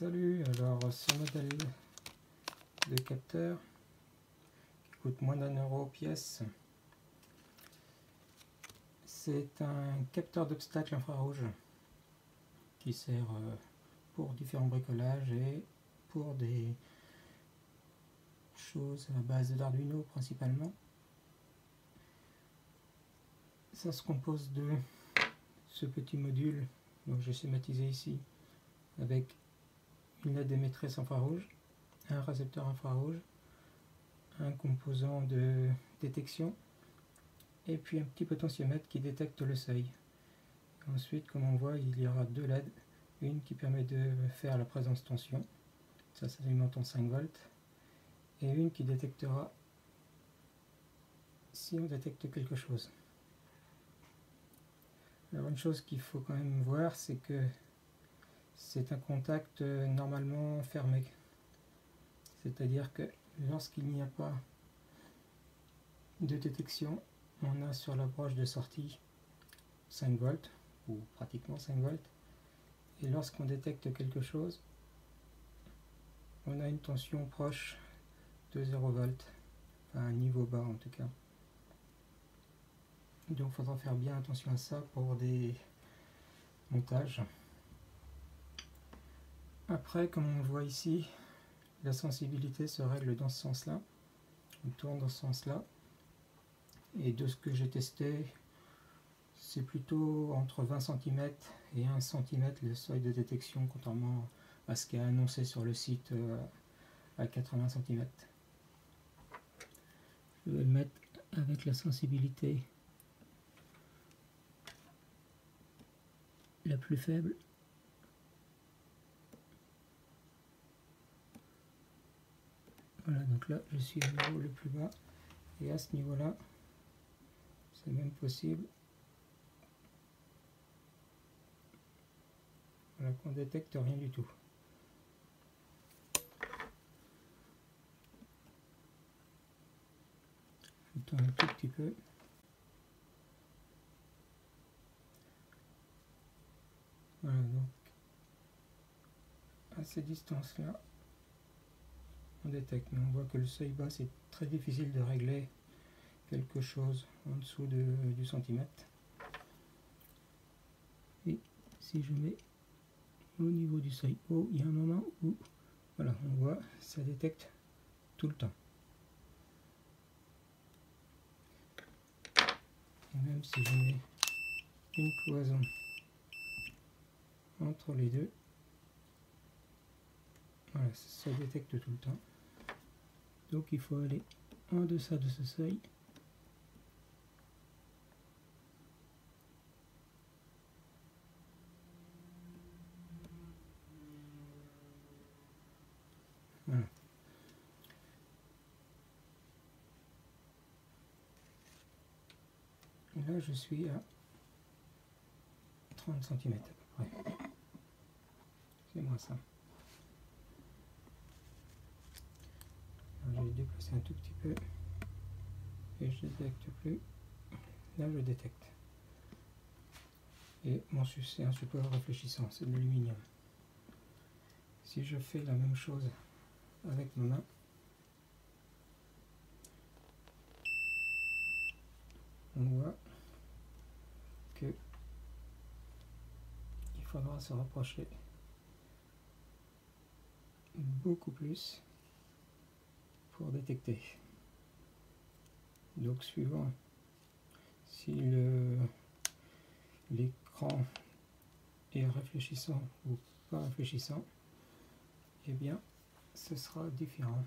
Salut, alors ce modèle de capteur qui coûte moins d'1 € pièce, c'est un capteur d'obstacle infrarouge qui sert pour différents bricolages et pour des choses à base d'Arduino principalement. Ça se compose de ce petit module, donc j'ai schématisé ici, avec une LED émettrice infrarouge, un récepteur infrarouge, un composant de détection et puis un petit potentiomètre qui détecte le seuil. Ensuite, comme on voit, il y aura deux LED, une qui permet de faire la présence tension, ça s'alimente en 5 volts, et une qui détectera si on détecte quelque chose. Alors une chose qu'il faut quand même voir, c'est que c'est un contact normalement fermé, c'est-à-dire que lorsqu'il n'y a pas de détection, on a sur la broche de sortie 5 volts ou pratiquement 5 volts, et lorsqu'on détecte quelque chose, on a une tension proche de 0 volts, enfin un niveau bas en tout cas. Donc il faudra faire bien attention à ça pour des montages. Après, comme on le voit ici, la sensibilité se règle dans ce sens-là, on tourne dans ce sens-là, et de ce que j'ai testé, c'est plutôt entre 20 cm et 1 cm le seuil de détection, contrairement à ce qui est annoncé sur le site à 80 cm. Je vais le mettre avec la sensibilité la plus faible. Voilà, donc là je suis au niveau le plus bas, et à ce niveau là c'est même possible, voilà, qu'on détecte rien du tout. Je tourne un tout petit peu. Voilà, donc à ces distances là on détecte, mais on voit que le seuil bas, c'est très difficile de régler quelque chose en dessous du centimètre. Et si je mets au niveau du seuil haut, il y a un moment où, voilà, on voit, ça détecte tout le temps. Et même si je mets une cloison entre les deux, voilà, ça détecte tout le temps. Donc il faut aller en deçà de ce seuil. Voilà. Et là je suis à 30 cm à peu près. C'est moins ça. Alors, je vais déplacer un tout petit peu et je ne détecte plus. Là je détecte. Et mon c'est un support réfléchissant, c'est de l'aluminium. Si je fais la même chose avec ma main, on voit que il faudra se rapprocher beaucoup plus pour détecter. Donc suivant si l'écran est réfléchissant ou pas réfléchissant, eh bien ce sera différent.